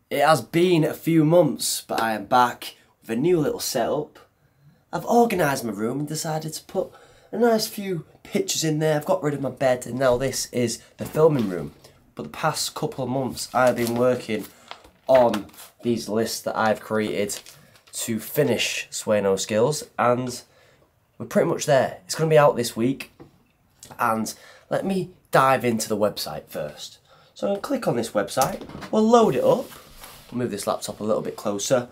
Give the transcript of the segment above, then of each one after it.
It has been a few months, but I am back with a new little setup. I've organised my room and decided to put a nice few pictures in there. I've got rid of my bed and now this is the filming room. But the past couple of months I've been working on these lists that I've created to finish Swaino skills, and we're pretty much there. It's going to be out this week, and let me dive into the website first. So I'm going to click on this website, we'll load it up. I'll move this laptop a little bit closer.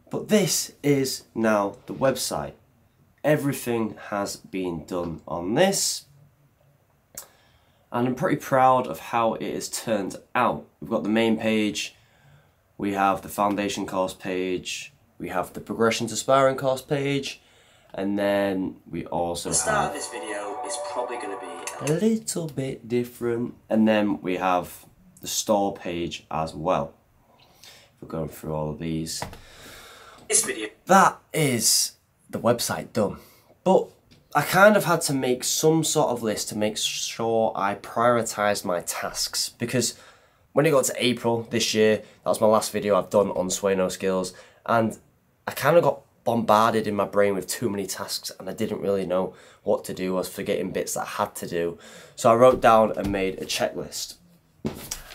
But this is now the website. Everything has been done on this. And I'm pretty proud of how it has turned out. We've got the main page, we have the foundation course page, we have the progression to sparring course page, and then we also have... The start of this video is probably going to be a little bit different. And then we have the store page as well. We're going through all of these. This video. That is the website done. But I kind of had to make some sort of list to make sure I prioritised my tasks, because when it got to April this year, that was my last video I've done on Swaino skills, and I kind of got bombarded in my brain with too many tasks and I didn't really know what to do. I was forgetting bits that I had to do. So I wrote down and made a checklist.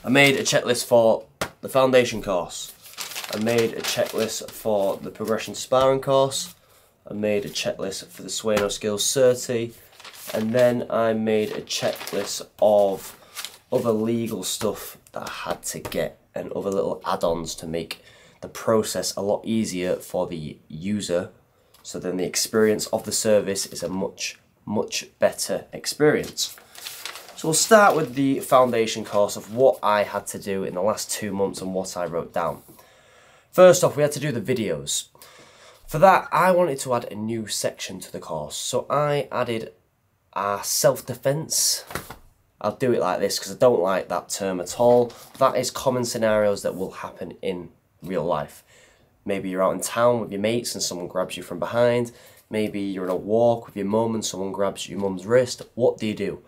I made a checklist for the foundation course. I made a checklist for the progression to sparring course. I made a checklist for the Swaino skills 30. And then I made a checklist of other legal stuff that I had to get and other little add-ons to make the process a lot easier for the user, so then the experience of the service is a much better experience. So we'll start with the foundation course of what I had to do in the last 2 months and what I wrote down. First off, we had to do the videos. For that, I wanted to add a new section to the course, so I added a self-defense. I'll do it like this because I don't like that term at all. That is common scenarios that will happen in real life. Maybe you're out in town with your mates and someone grabs you from behind. Maybe you're on a walk with your mum and someone grabs your mum's wrist. What do?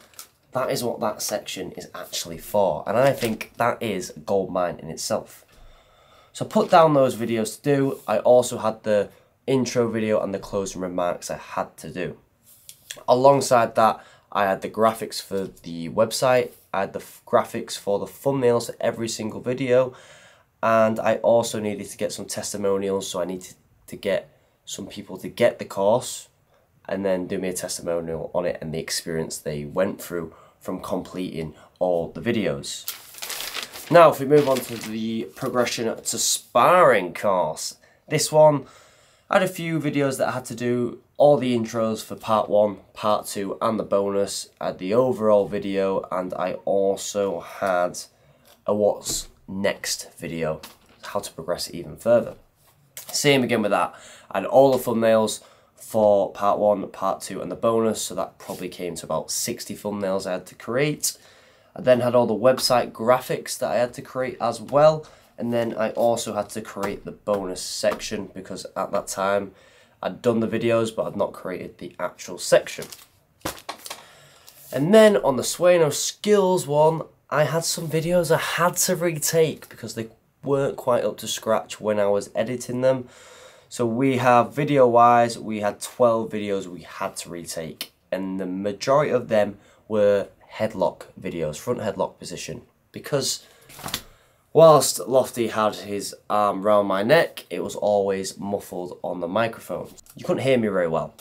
That is what that section is actually for, and I think that is a gold mine in itself. So I put down those videos to do. I also had the intro video and the closing remarks I had to do. Alongside that, I had the graphics for the website, I had the graphics for the thumbnails for every single video, and I also needed to get some testimonials, so I needed to get some people to get the course and then do me a testimonial on it and the experience they went through from completing all the videos. Now if we move on to the progression to sparring course, this one I had a few videos that I had to do, all the intros for part 1, part 2 and the bonus. I had the overall video, and I also had a what's next video, how to progress even further. Same again with that. I had all the thumbnails for part 1, part 2 and the bonus, so that probably came to about 60 thumbnails I had to create. I then had all the website graphics that I had to create as well. And then I also had to create the bonus section because at that time I'd done the videos but I'd not created the actual section. And then on the Swaino skills one, I had some videos I had to retake because they weren't quite up to scratch when I was editing them. So we have video wise, we had 12 videos we had to retake, and the majority of them were headlock videos, front headlock position, because whilst Lofty had his arm round my neck, it was always muffled on the microphone. You couldn't hear me very well.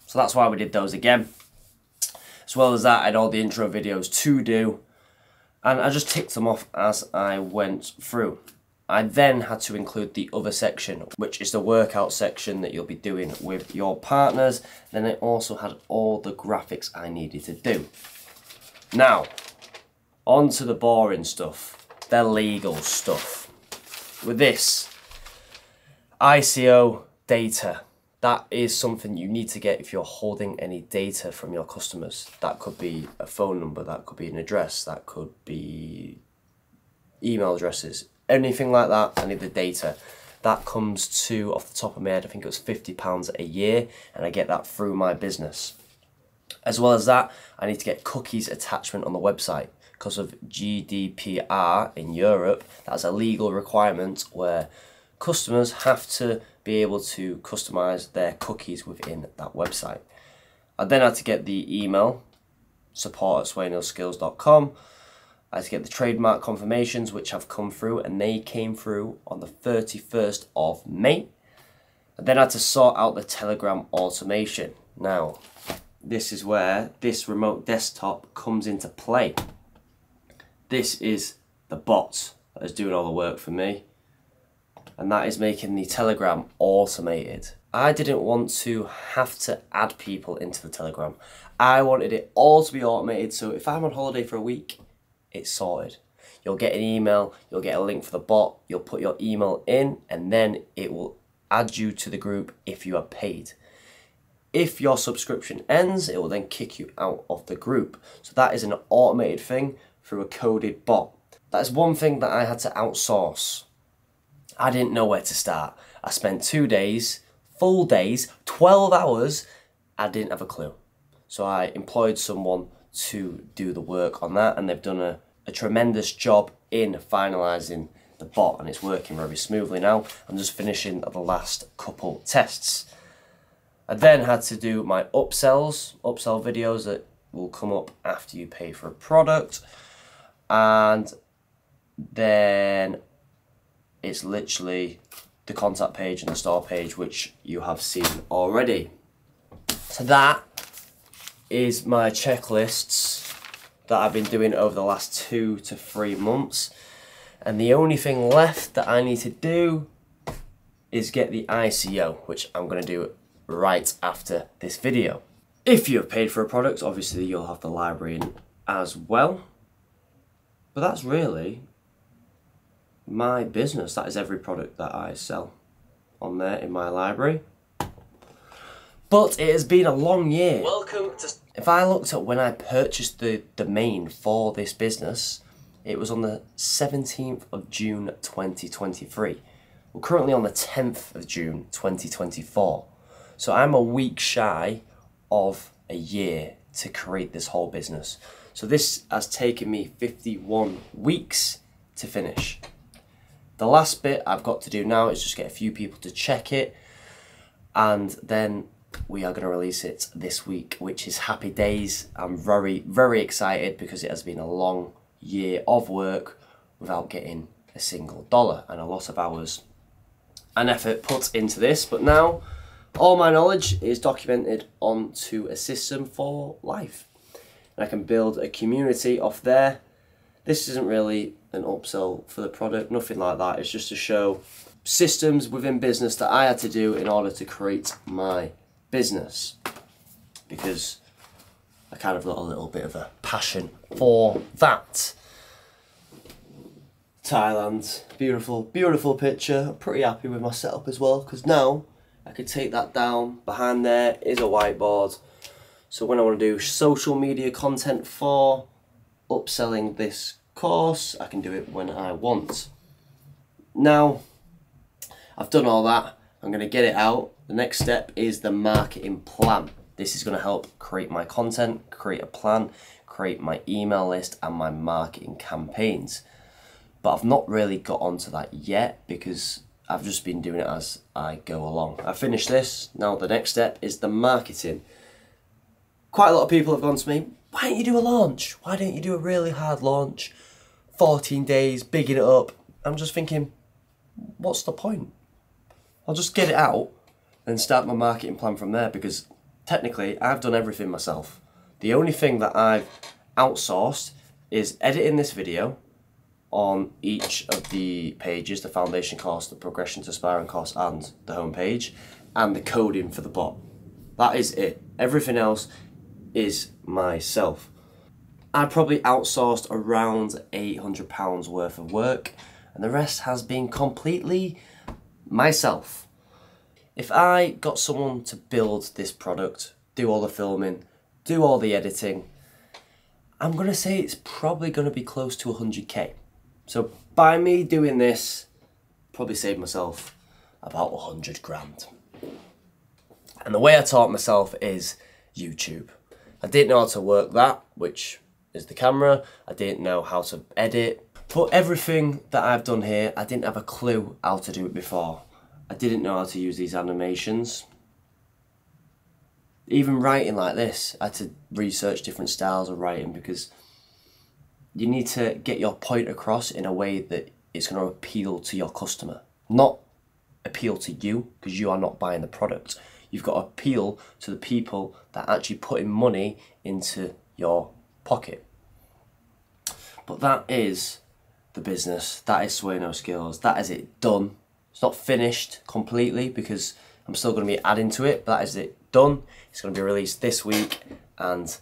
So that's why we did those again. As well as that, I had all the intro videos to do, and I just ticked them off as I went through. I then had to include the other section, which is the workout section that you'll be doing with your partners. Then I also had all the graphics I needed to do. Now, on to the boring stuff. The legal stuff. With this, ICO data, that is something you need to get if you're holding any data from your customers. That could be a phone number, that could be an address, that could be email addresses, anything like that. I need the data. That comes to, off the top of my head, I think it was £50 a year, and I get that through my business. As well as that, I need to get cookies attachment on the website. because of GDPR in Europe. That's a legal requirement where customers have to be able to customize their cookies within that website. I then had to get the email, support@swainosskills.com. I had to get the trademark confirmations, which have come through, and they came through on the 31st of May. And then I had to sort out the Telegram automation. Now, this is where this remote desktop comes into play. This is the bot that is doing all the work for me, and that is making the Telegram automated. I didn't want to have to add people into the Telegram. I wanted it all to be automated, so if I'm on holiday for a week, it's sorted. You'll get an email, you'll get a link for the bot, you'll put your email in, and then it will add you to the group if you are paid. If your subscription ends, it will then kick you out of the group. So that is an automated thing through a coded bot. That is one thing that I had to outsource. I didn't know where to start. I spent 2 days, full days, 12 hours, I didn't have a clue. So I employed someone to do the work on that, and they've done a tremendous job in finalising the bot, and it's working very smoothly now. I'm just finishing the last couple tests. I then had to do my upsell videos that will come up after you pay for a product, and then it's literally the contact page and the store page, which you have seen already. So that is my checklists that I've been doing over the last 2 to 3 months, and the only thing left that I need to do is get the ICO, which I'm going to do right after this video. If you have paid for a product, obviously you'll have the library in as well, but that's really my business. That is every product that I sell on there in my library. But it has been a long year. Welcome to... If I looked at when I purchased the domain for this business, it was on the 17th of June 2023. We're currently on the 10th of June 2024. So I'm a week shy of a year to create this whole business. So this has taken me 51 weeks to finish. The last bit I've got to do now is just get a few people to check it, and then we are going to release it this week, which is happy days. I'm very, very excited because it has been a long year of work without getting a single dollar, and a lot of hours and effort put into this. But now all my knowledge is documented onto a system for life, and I can build a community off there. This isn't really an upsell for the product, nothing like that. It's just to show systems within business that I had to do in order to create my business, because I kind of got a little bit of a passion for that. Thailand, beautiful, beautiful picture. I'm pretty happy with my setup as well, because now I could take that down. Behind there is a whiteboard. So when I want to do social media content for upselling this course, I can do it when I want. Now, I've done all that. I'm going to get it out. The next step is the marketing plan. This is going to help create my content, create a plan, create my email list and my marketing campaigns. But I've not really got onto that yet because I've just been doing it as I go along. I finished this. Now the next step is the marketing. Quite a lot of people have gone to me, why don't you do a launch? Why don't you do a really hard launch? 14 days, bigging it up. I'm just thinking, what's the point? I'll just get it out and start my marketing plan from there, because technically I've done everything myself. The only thing that I've outsourced is editing this video on each of the pages, the foundation course, the progression to aspiring course and the home page, and the coding for the bot. That is it. Everything else is myself. I probably outsourced around £800 worth of work, and the rest has been completely myself. If I got someone to build this product, do all the filming, do all the editing, I'm going to say it's probably going to be close to 100k. So by me doing this, probably saved myself about 100 grand. And the way I taught myself is YouTube. I didn't know how to work that, which is the camera. I didn't know how to edit. But everything that I've done here, I didn't have a clue how to do it before. I didn't know how to use these animations. Even writing like this, I had to research different styles of writing because you need to get your point across in a way that it's going to appeal to your customer. Not appeal to you, because you are not buying the product. You've got to appeal to the people that are actually putting money into your pocket. But that is the business. That is Swaino Skills. That is it done. It's not finished completely because I'm still going to be adding to it, but that is it done. It's going to be released this week, and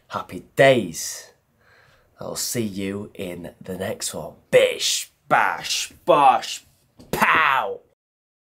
happy days. I'll see you in the next one. Bish, bash, bosh, pow!